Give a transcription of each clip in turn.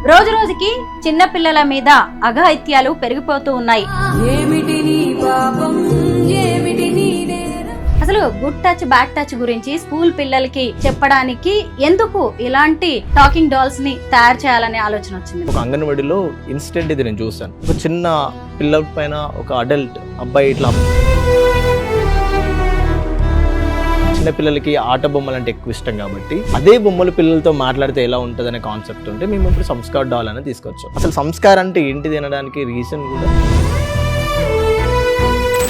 రోజు రోజుకి చిన్న పిల్లల మీద అఘాయిత్యాలు పెరిగిపోతూ ఉన్నాయి. అసలు గుడ్ టచ్ బ్యాడ్ టచ్ గురించి స్కూల్ పిల్లలకి చెప్పడానికి ఎందుకు ఇలాంటి టాకింగ్ డాల్స్ ని తయారు చేయాలనే ఆలోచన వచ్చింది? ఒక అంగన్వాడిలో ఇన్సిడెంట్ ఇది నేను చూసాను. ఒక చిన్న పిల్లల పైన ఒక అడల్ట్ అబ్బాయి ఇట్లా చిన్న పిల్లలకి ఆట బొమ్మలు అంటే ఎక్కువ ఇష్టం కాబట్టి అదే బొమ్మలు పిల్లలతో మాట్లాడితే ఎలా ఉంటుంది అనే కాన్సెప్ట్ ఉంటే మేము ఇప్పుడు సంస్కార్ డాల్ అనేది తీసుకొచ్చాం. అసలు సంస్కారం అంటే ఏంటిది అనడానికి రీజన్ కూడా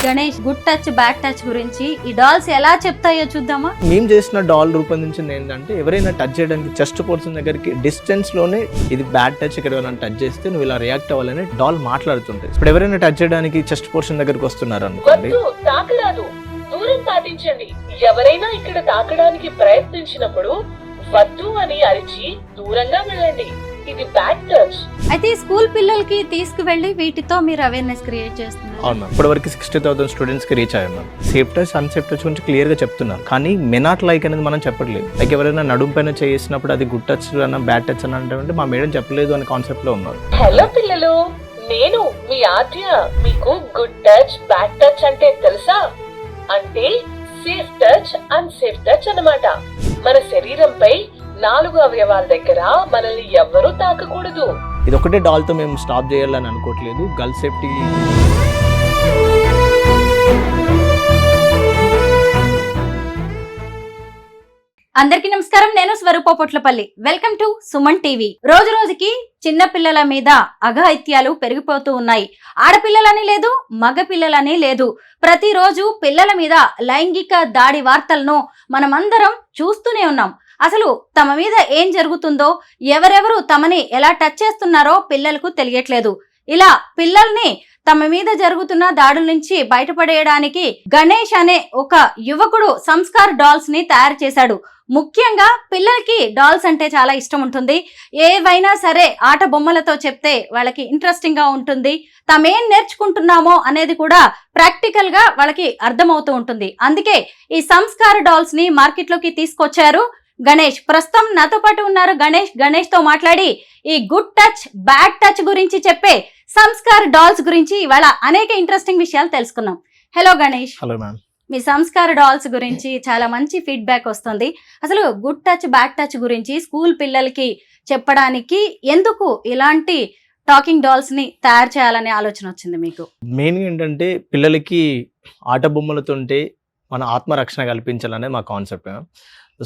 Ganesh, good touch bad touch గురించి ఈ డాల్స్ ఎలా చెప్తాయో చూద్దామా? మేము చేసిన డాల్ రూపొందించింది ఏంటంటే, ఎవరైనా టచ్ చేయడానికి చెస్ట్ పోర్షన్ దగ్గరికి డిస్టెన్స్ లోనే ఇది బ్యాడ్ టచ్, ఇక్కడ ఎవరైనా టచ్ చేస్తే నువ్వు ఇలా రియాక్ట్ అవ్వాలని డాల్ మాట్లాడుతుంటాయి. ఇప్పుడు ఎవరైనా టచ్ చేయడానికి చెస్ట్ పోర్షన్ దగ్గరికి వస్తున్నారు అనుకోండి, దూరం పాటించండి. ఎవరైనా ఇక్కడ తాకడానికి ప్రయత్నించినప్పుడు వద్దు అని అరిచి దూరంగా వెళ్ళండి. ఇది బ్యాడ్ టచ్. అయితే స్కూల్ పిల్లలకి తీసుకువెళ్ళి వీటితో మీరు అవేర్నెస్ క్రియేట్ చేస్తున్నారు. అవును, ఇప్పటి వరకు 60,000 స్టూడెంట్స్ కి రీచ్ అయ్యాను. సేఫ్ టచ్, అన్సేఫ్ టచ్ గురించి క్లియర్ గా చెప్తున్నాను, కానీ మెనాట్ లైక్ అనేది మనం చెప్పట్లేదు. లైక్ ఎవరైనా నడుము పైన చేసినప్పుడు అది గుడ్ టచ్ అన్న బ్యాడ్ టచ్ అని అంటే మా మేడం చెప్పలేదు అనే కాన్సెప్ట్ లో ఉన్నారు. హలో పిల్లలు, నేను మీ ఆద్య. మీకు గుడ్ టచ్ బ్యాడ్ టచ్ అంటే తెలుసా? అంటే సేఫ్ టచ్, అన్సేఫ్ టచ్ అన్నమాట. మన శరీరంపై 4 అవయవాల దగ్గర మనల్ని ఎవ్వరూ తాకకూడదు. ఇది ఒకటే డాల్ తో మేము స్టాప్ చేయాలని అనుకోవట్లేదు. గర్ల్ సేఫ్టీ అందరికీ నమస్కారం. నేను Swaroopa Potlapalli. Welcome to Suman TV. రోజు రోజుకి చిన్న పిల్లల మీద అఘాయిత్యాలు పెరిగిపోతూ ఉన్నాయి. ఆడపిల్లలని లేదు, మగ పిల్లలని లేదు, ప్రతిరోజు పిల్లల మీద లైంగిక దాడి వార్తలను మనమందరం చూస్తూనే ఉన్నాం. అసలు తమ మీద ఏం జరుగుతుందో, ఎవరెవరు తమని ఎలా టచ్ చేస్తున్నారో పిల్లలకు తెలియట్లేదు. ఇలా పిల్లల్ని తమ మీద జరుగుతున్న దాడుల నుంచి బయటపడేయడానికి గణేష్ అనే ఒక యువకుడు సంస్కార్ డాల్స్ ని తయారు చేశాడు. ముఖ్యంగా పిల్లలకి డాల్స్ అంటే చాలా ఇష్టం ఉంటుంది. ఏవైనా సరే ఆట బొమ్మలతో చెప్తే వాళ్ళకి ఇంట్రెస్టింగ్ గా ఉంటుంది. తామేం నేర్చుకుంటున్నామో అనేది కూడా ప్రాక్టికల్ గా వాళ్ళకి అర్థమవుతూ ఉంటుంది. అందుకే ఈ సంస్కార్ డాల్స్ ని మార్కెట్ లోకి తీసుకొచ్చారు గణేష్. ప్రస్తుతం నాతో పాటు ఉన్నారు గణేష్ తో మాట్లాడి ఈ గుడ్ టచ్ బ్యాడ్ టచ్ గురించి చెప్పే సంస్కార్ డాల్స్ గురించి ఇవాళ అనేక ఇంట్రెస్టింగ్ విషయాలు తెలుసుకున్నాం. హలో గణేష్. Hello ma'am. మీ సంస్కార్ డాల్స్ గురించి చాలా మంచి ఫీడ్బ్యాక్ వస్తుంది. అసలు గుడ్ టచ్ బ్యాడ్ టచ్ గురించి స్కూల్ పిల్లలకి చెప్పడానికి ఎందుకు ఇలాంటి టాకింగ్ డాల్స్ ని తయారు చేయాలనే ఆలోచన వచ్చింది మీకు? మెయిన్ ఏంటంటే, పిల్లలకి ఆట బొమ్మలతోంటే మన ఆత్మరక్షణ కల్పించాలనే మా కాన్సెప్ట్.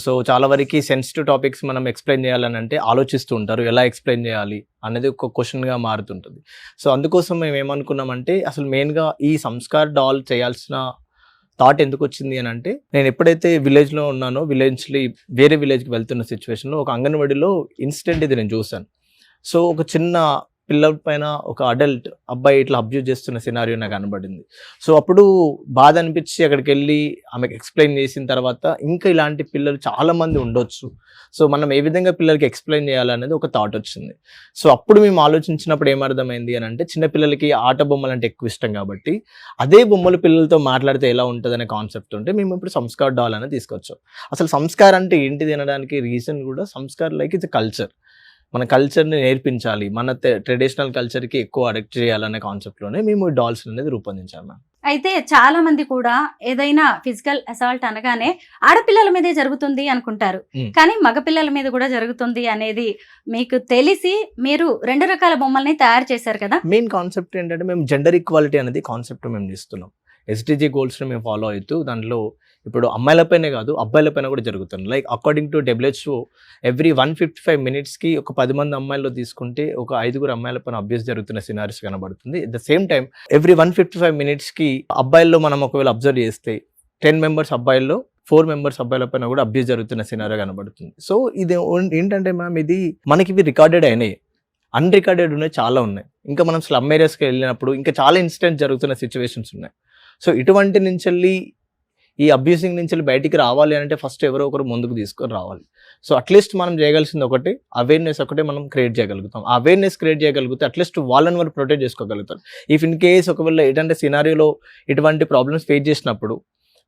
సో చాలా వరకు సెన్సిటివ్ టాపిక్స్ మనం ఎక్స్ప్లెయిన్ చేయాలని అంటే ఆలోచిస్తూ ఉంటారు, ఎలా ఎక్స్ప్లెయిన్ చేయాలి అనేది ఒక క్వశ్చన్గా మారుతుంటుంది. సో అందుకోసం మేము ఏమనుకున్నామంటే, అసలు మెయిన్గా ఈ సంస్కార్ డాల్ చేయాల్సిన థాట్ ఎందుకు వచ్చింది అని అంటే, నేను ఎప్పుడైతే విలేజ్లో ఉన్నానో, వేరే విలేజ్కి వెళ్తున్న సిచ్యువేషన్లో ఒక అంగన్వాడిలో ఇన్సిడెంట్ ఇది నేను చూశాను. సో ఒక చిన్న పిల్లల పైన ఒక అడల్ట్ అబ్బాయి ఇట్లా అబ్యూజ్ చేస్తున్న సినారియో నాకు కనబడింది. సో అప్పుడు బాధ అనిపించి అక్కడికి వెళ్ళి ఆమెకు ఎక్స్ప్లెయిన్ చేసిన తర్వాత, ఇంకా ఇలాంటి పిల్లలు చాలా మంది ఉండొచ్చు, సో మనం ఏ విధంగా పిల్లలకి ఎక్స్ప్లెయిన్ చేయాలనేది ఒక థాట్ వచ్చింది. సో అప్పుడు మేము ఆలోచించినప్పుడు ఏమర్థమైంది అని అంటే, చిన్న పిల్లలకి ఆట బొమ్మలు అంటే ఎక్కువ ఇష్టం కాబట్టి అదే బొమ్మలు పిల్లలతో మాట్లాడితే ఎలా ఉంటుంది అనే కాన్సెప్ట్ ఉంటే మేము ఇప్పుడు సంస్కార్ డాల్ అనేది తీసుకొచ్చాం. అసలు సంస్కారం అంటే ఏంటిది అనడానికి రీజన్ కూడా, సంస్కార్ లైక్ ఇట్స్ కల్చర్. మన కల్చర్ని నేర్పించాలి, మన ట్రెడిషనల్ కల్చర్కి ఎక్కువ అడాప్ట్ చేయాలనే కాన్సెప్ట్లోనే మేము ఈ డాల్స్ అనేది రూపొందించాము. అయితే చాలా మంది కూడా ఏదైనా ఫిజికల్ అసాల్ట్ అనగానే ఆడపిల్లల మీదే జరుగుతుంది అనుకుంటారు, కానీ మగపిల్లల మీద కూడా జరుగుతుంది అనేది మీకు తెలిసి మీరు 2 రకాల బొమ్మల్ని తయారు చేశారు కదా. మెయిన్ కాన్సెప్ట్ ఏంటంటే, మేము జెండర్ ఈక్వాలిటీ అనేది కాన్సెప్ట్ మేము తీస్తున్నాం. SDG గోల్స్ని మేము ఫాలో అవుతూ దాంట్లో ఇప్పుడు అమ్మాయిలపైనే కాదు అబ్బాయిలపైన కూడా జరుగుతుంది. Like according to WHO, every 155 minutesకి ఒక 10 మంది అమ్మాయిల్లో తీసుకుంటే ఒక 5 అమ్మాయిలపైన అబ్యూస్ జరుగుతున్న సినారీస్ కనబడుతుంది. At the same time every 155 minutesకి అబ్బాయిల్లో మనం ఒకవేళ అబ్జర్వ్ చేస్తే 10 members అబ్బాయిల్లో 4 members అబ్బాయిలపైన కూడా అబ్యూస్ జరుగుతున్న సినారియో కనబడుతుంది. సో ఇది ఏంటంటే మ్యామ్, ఇది మనకి ఇవి రికార్డెడ్ అయినాయి, అన్రికార్డెడ్ ఉన్నాయి, చాలా ఉన్నాయి. ఇంకా మనం స్లమ్ ఏరియాస్కి వెళ్ళినప్పుడు ఇంకా చాలా ఇన్సిడెంట్స్ జరుగుతున్న సిచ్యువేషన్స్ ఉన్నాయి. సో ఇటువంటి నుంచి ఈ అబ్యూసింగ్ నుంచి బయటికి రావాలి అంటే ఫస్ట్ ఎవరో ఒకరు ముందుకు తీసుకొని రావాలి. సో అట్లీస్ట్ మనం చేయగలిసింది ఒకటి, అవేర్నెస్ ఒకటే మనం క్రియేట్ చేయగలుగుతాం. అవేర్నెస్ క్రియేట్ చేయగలిగితే అట్లీస్ట్ వాళ్ళని వాళ్ళు ప్రొటెక్ట్ చేసుకోగలుగుతారు. ఇఫ్ ఇన్ కేస్ ఒకవేళ ఏంటంటే సినారియోలో ఇటువంటి ప్రాబ్లమ్స్ ఫేస్ చేసినప్పుడు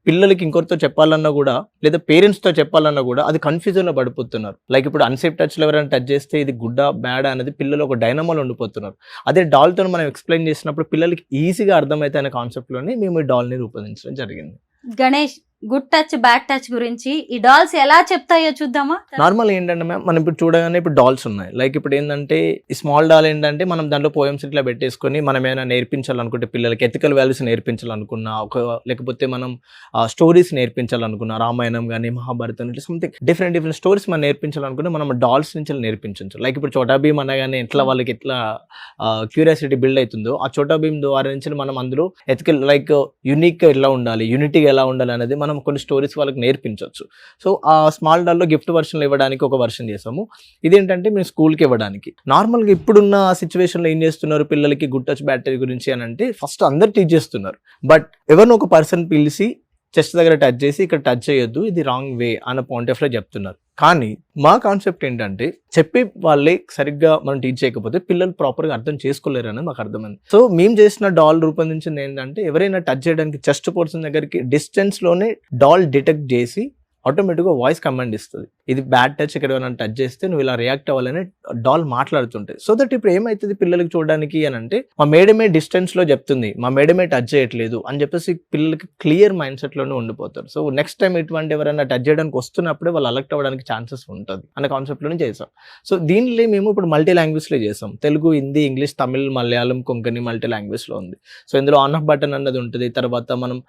పిల్లలకి ఇంకొకరితో చెప్పాలన్నా కూడా లేదా పేరెంట్స్తో చెప్పాలన్నా కూడా అది కన్ఫ్యూజన్లో పడిపోతున్నారు. లైక్ ఇప్పుడు అన్సేఫ్ టచ్లో ఎవరైనా టచ్ చేస్తే ఇది గుడ్డా బ్యాడ్ అనేది పిల్లలు ఒక డైనమోలో ఉండిపోతున్నారు. అదే డాల్తో మనం ఎక్స్ప్లెయిన్ చేసినప్పుడు పిల్లలకి ఈజీగా అర్థమైతే అనే కాన్సెప్ట్లోనే మేము ఈ డాల్ని రూపొందించడం జరిగింది. Ganesh, good touch bad touch గురించి ఈ డాల్స్ ఎలా చెప్తాయో చూద్దామా? నార్మల్ ఏంటంటే మ్యామ్, మనం ఇప్పుడు చూడగానే ఇప్పుడు డాల్స్ ఉన్నాయి. లైక్ ఇప్పుడు ఏంటంటే ఈ స్మాల్ డాల్ ఏంటంటే మనం దాంట్లో పోయమ్స్ ఇట్లా పెట్టేసుకొని మనం ఏమైనా నేర్పించాలనుకుంటే పిల్లలకి ఎథికల్ వాల్యూస్ నేర్పించాలనుకున్నా, లేకపోతే మనం స్టోరీస్ నేర్పించాలనుకున్నా, రామాయణం కానీ మహాభారతం ఇట్లా సంథింగ్ డిఫరెంట్ స్టోరీస్ మనం నేర్పించాలనుకుంటే మనం డాల్స్ నుంచి నేర్పించవచ్చు. లైక్ ఇప్పుడు చోటా భీమ్ అనగానే ఎట్లా వాళ్ళకి ఎట్లా క్యూరియాసిటీ బిల్డ్ అవుతుందో ఆ చోటా భీమ్ ద్వారా నుంచి మనం అందులో ఎథికల్ లైక్ యూనిక్గా ఎలా ఉండాలి, యూనిటీగా ఎలా ఉండాలి అనేది మనం కొన్ని స్టోరీస్ వాళ్ళకి నేర్పించవచ్చు. సో ఆ స్మాల్ డాల్లో గిఫ్ట్ వర్షన్లు ఇవ్వడానికి ఒక వర్షన్ చేసాము. ఇదేంటంటే మేము స్కూల్కి ఇవ్వడానికి. నార్మల్గా ఇప్పుడున్న సిచ్యువేషన్లో ఏం చేస్తున్నారు పిల్లలకి గుడ్ టచ్ బ్యాడ్ టచ్ గురించి అని అంటే ఫస్ట్ అందరు టీచ్ చేస్తున్నారు. బట్ ఎవరినో ఒక పర్సన్ పిలిచి చెస్ట్ దగ్గర టచ్ చేసి ఇక్కడ టచ్ చేయొద్దు, ఇది రాంగ్ వే అన్న పాయింట్ ఆఫ్ లో చెప్తున్నారు. కానీ మా కాన్సెప్ట్ ఏంటంటే చెప్పి వాళ్ళే సరిగ్గా మనం టీచ్ చేయకపోతే పిల్లలు ప్రాపర్గా అర్థం చేసుకోలేరు అనేది మాకు అర్థమైంది. సో మేము చేసిన డాల్ రూపొందించింది ఏంటంటే ఎవరైనా టచ్ చేయడానికి చెస్ట్ పోర్షన్ దగ్గరికి డిస్టెన్స్లోనే డాల్ డిటెక్ట్ చేసి ఆటోమేటిక్గా వాయిస్ కమాండ్ ఇస్తుంది. ఇది బ్యాడ్ టచ్, ఇక్కడ ఏమైనా టచ్ చేస్తే నువ్వు ఇలా రియాక్ట్ అవ్వాలని డాల్ మాట్లాడుతుంటాయి. సో దట్ ఇప్పుడు ఏమవుతుంది పిల్లలకి చూడడానికి అని అంటే మా మేడమే డిస్టెన్స్లో చెప్తుంది, మా మేడమే టచ్ చేయట్లేదు అని చెప్పేసి పిల్లలకి క్లియర్ మైండ్ సెట్లోనే ఉండిపోతారు. సో నెక్స్ట్ టైం ఇటువంటి ఎవరైనా టచ్ చేయడానికి వస్తున్నప్పుడే వాళ్ళు అలర్ట్ అవ్వడానికి ఛాన్సెస్ ఉంటుంది అనే కాన్సెప్ట్లోనే చేసాం. సో దీనిలో మేము ఇప్పుడు మల్టీ లాంగ్వేజ్లో చేసాం. తెలుగు, హిందీ, ఇంగ్లీష్, తమిళ్, మలయాళం, కొంకణి మల్టీ లాంగ్వేజ్లో ఉంది. సో ఇందులో ఆన్ ఆఫ్ బటన్ అన్నది ఉంటుంది. తర్వాత మనం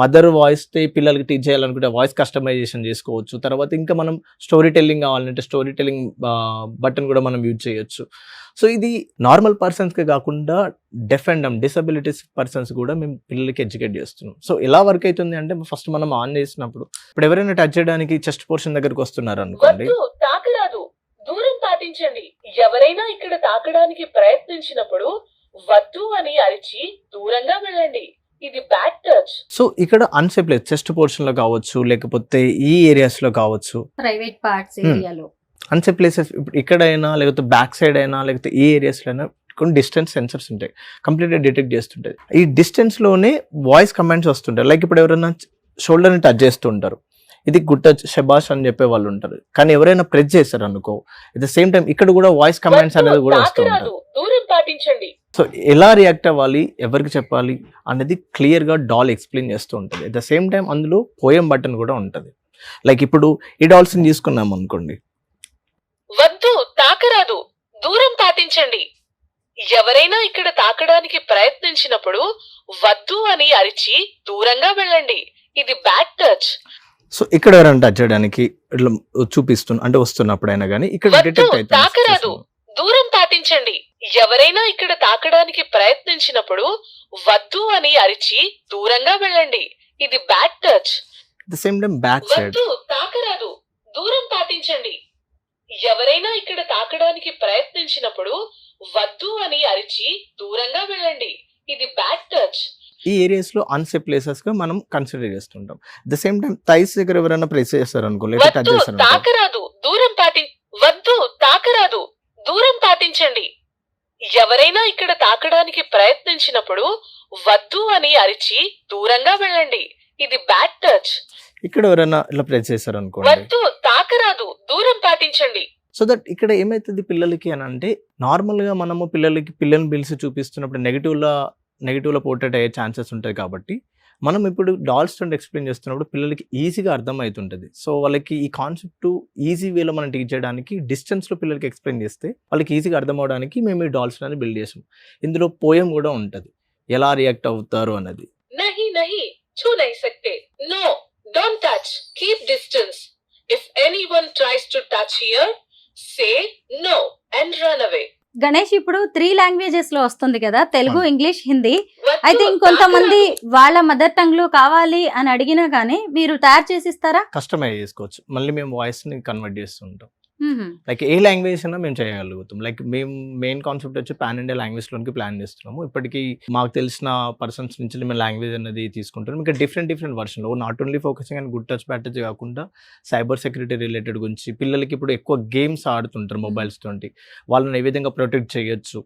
మదర్ వాయిస్ పిల్లలకి టీచ్ చేయాలనుకుంటే వాయిస్ కస్టమైజేషన్ చేసుకోవచ్చు. తర్వాత ఇంకా మనం స్టోరీ టెల్లింగ్ కావాలంటే స్టోరీ టెల్లింగ్ బటన్ కూడా మనం యూజ్ చేయొచ్చు. సో ఇది నార్మల్ పర్సన్స్కి కాకుండా డెఫ్ అండ్ డిసబిలిటీస్ పర్సన్స్ కూడా మేము పిల్లలకి ఎడ్యుకేట్ చేస్తున్నాం. సో ఎలా వర్క్ అవుతుంది అంటే ఫస్ట్ మనం ఆన్ చేసినప్పుడు ఇప్పుడు ఎవరైనా టచ్ చేయడానికి చెస్ట్ పోర్షన్ దగ్గరికి వస్తున్నారు అనుకోండి, తాకరాదు, దూరం పాటించండి. ఎవరైనా ఇక్కడ తాకడానికి ప్రయత్నించినప్పుడు వద్దు అని అరిచి దూరంగా వెళ్ళండి, ఇది బ్యాడ్ టచ్. సో ఇక్కడ అన్సేఫ్ ప్లేస్ చెస్ట్ పోర్షన్ లో కావచ్చు, లేకపోతే ఈ ఏరియాస్ లో కావచ్చు, ప్రైవేట్ పార్ట్స్ ఏరియాలో అన్సేఫ్ ప్లేసెస్ ఎక్కడైనా, లేకపోతే బ్యాక్ సైడ్ అయినా, లేకపోతే ఈ ఏరియాస్లో అయినా కొన్ని డిస్టెన్స్ సెన్సర్స్ ఉంటాయి, కంప్లీట్గా డిటెక్ట్ చేస్తుంటాయి. ఈ డిస్టెన్స్లోనే వాయిస్ కమాండ్స్ వస్తుంటాయి. లైక్ ఇప్పుడు ఎవరైనా షోల్డర్ని టచ్ చేస్తుంటారు, ఇది గుడ్ టచ్ శబాష్ అని చెప్పే వాళ్ళు ఉంటారు. కానీ ఎవరైనా ప్రెస్ చేస్తారు అనుకో, ఎట్ ద సేమ్ టైం ఇక్కడ కూడా వాయిస్ కమాండ్స్ అనేది కూడా వస్తూ ఉంటాయి. దూరం పాటించండి. సో ఎలా రియాక్ట్ అవ్వాలి, ఎవరికి చెప్పాలి అనేది క్లియర్గా డాల్ ఎక్స్ప్లెయిన్ చేస్తూ ఉంటుంది. ఎట్ ద సేమ్ టైం అందులో పోయం బటన్ కూడా ఉంటుంది. లైక్ ఇప్పుడు ఈ డాల్స్ని తీసుకున్నాం అనుకోండి, వద్దు, తాకరాదు, దూరం పాటించండి. ఎవరైనా ఇక్కడ తాకడానికి ప్రయత్నించినప్పుడు వద్దు అని అరిచి దూరంగా వెళ్ళండి, ఇది బ్యాడ్ టచ్. సో ఇక్కడ ఎవరైనా టచ్ చేయడానికి ఇట్లా చూపిస్తున్నా అంటే వస్తున్నప్పుడైనా కానీ ఇక్కడ డిటెక్ట్ అయితే తాకరాదు, దూరం పాటించండి. ఎవరైనా ఇక్కడ తాకడానికి ప్రయత్నించినప్పుడు వద్దు అని అరిచి దూరంగా వెళ్ళండి, ఇది bad touch. The same time back side వద్దు, తాకరాదు, దూరం పాటించండి. ఎవరైనా ఇక్కడ తాకడానికి ప్రయత్నించినప్పుడు వద్దు అని అరిచి దూరంగా వెళ్ళండి, ఇది బ్యాడ్ టచ్. ఈ ఏరియాస్ లో అన్సేఫ్ ప్లేసెస్ గా మనం కన్సిడర్ చేస్తుంటాం. ద సేమ్ టైం థైస్ దగ్గర ఎవరైనా ప్రెస్ చేస్తారు అనుకో, లేదా టచ్ వద్దు, చేస్తారు తాకరాదు, దూరం వద్దు, తాకరాదు, దూరం పాటించండి. ఎవరైనా ఇక్కడ తాకడానికి ప్రయత్నించినప్పుడు వద్దు అని అరిచి దూరంగా వెళ్ళండి, ఇది బ్యాడ్ టచ్. ఇక్కడ ఎవరైనా ఇలా ప్రెస్ చేస్తారు అనుకోండి, వద్దు, తాకరాదు, దూరం పాటించండి. సో దట్ ఇక్కడ ఏమైతుంది పిల్లలకి అని అంటే నార్మల్గా మనము పిల్లల్ని పిలిచి చూపిస్తున్నప్పుడు నెగిటివ్లో పోర్ట్రేట్ అయ్యే ఛాన్సెస్ ఉంటాయి. కాబట్టి మనం ఇప్పుడు డాల్స్ తోటి ఎక్స్ప్లెయిన్ చేస్తున్నప్పుడు పిల్లలకి ఈజీగా అర్థమవుతుంటుంది. సో వాళ్ళకి ఈ కాన్సెప్ట్ ఈజీ వేలో మనం టీచ్ చేయడానికి డిస్టెన్స్లో పిల్లలకి ఎక్స్ప్లెయిన్ చేస్తే వాళ్ళకి ఈజీగా అర్థం అవడానికి మేము ఈ డాల్స్ అనేది బిల్డ్ చేసాం. ఇందులో పోయం కూడా ఉంటుంది, ఎలా రియాక్ట్ అవుతారు అన్నది. నహీ నహీ, ఛూ నహీ సక్తే, no, don't touch, keep distance. If anyone tries to touch here, say no and run away. Ganesh, ఇప్పుడు 3 లాంగ్వేజెస్ లో వస్తుంది కదా, తెలుగు, ఇంగ్లీష్, హిందీ. వద్దు, అయితే ఇంకొంతమంది తాకరాదు. వాళ్ళ మదర్ టంగ్ లో కావాలి అని అడిగినా గానీ మీరు తయారు చేసి ఇస్తారా? కస్టమైజ్ చేసుకోవచ్చు, మళ్ళీ మేము వాయిస్ని కన్వర్ట్ చేస్తుంటాం. మ్మ్. లైక్ ఏ లాంగ్వేజ్ అయినా మేము చేయగలుగుతాం. లైక్ మేము మెయిన్ కాన్సెప్ట్ వచ్చి పాన్ ఇండియా లాంగ్వేజ్లోకి ప్లాన్ చేస్తున్నాము. ఇప్పటికీ మాకు తెలిసిన పర్సన్స్ నుంచి మేము లాంగ్వేజ్ అనేది తీసుకుంటాం. ఇంకా డిఫరెంట్ వర్షన్లో not only focusing and good touch bad touch కాకుండా సైబర్ సెక్యూరిటీ రిలేటెడ్ గురించి, పిల్లలకి ఇప్పుడు ఎక్కువ గేమ్స్ ఆడుతుంటారు మొబైల్స్ తోటి, వాళ్ళని ఏ విధంగా ప్రొటెక్ట్ చేయొచ్చు,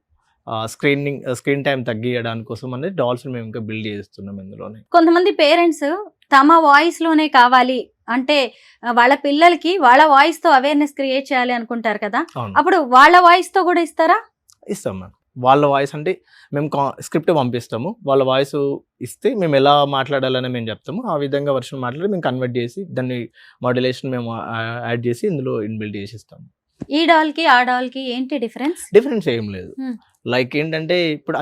స్క్రీన్ టైం తగ్గియడానికి కోసం అనేది డాల్స్ మేము ఇంకా బిల్డ్ చేస్తున్నాం ఇందులోనే. కొంతమంది పేరెంట్స్ తమ వాయిస్ లోనే కావాలి అంటే వాళ్ళ పిల్లలకి వాళ్ళ వాయిస్ తో అవేర్నెస్ క్రియేట్ చేయాలి అనుకుంటారు కదా, అవును అప్పుడు వాళ్ళ వాయిస్ తో కూడా ఇస్తారా? ఇస్తాం మ్యామ్. వాళ్ళ వాయిస్ అంటే మేము స్క్రిప్ట్ పంపిస్తాము, వాళ్ళ వాయిస్ ఇస్తే మేము ఎలా మాట్లాడాలని మేము చెప్తాము, ఆ విధంగా వర్షన్ మాట్లాడి మేము కన్వర్ట్ చేసి దాన్ని మాడ్యులేషన్ మేము యాడ్ చేసి ఇందులో ఇన్బిల్డ్ చేసి ఇస్తాము. ఈ డాల్ కి ఆ డాల్ కి ఏంటి డిఫరెన్స్? డిఫరెన్స్ ఏం లేదు. లైక్ ఏంటంటే ఇప్పుడు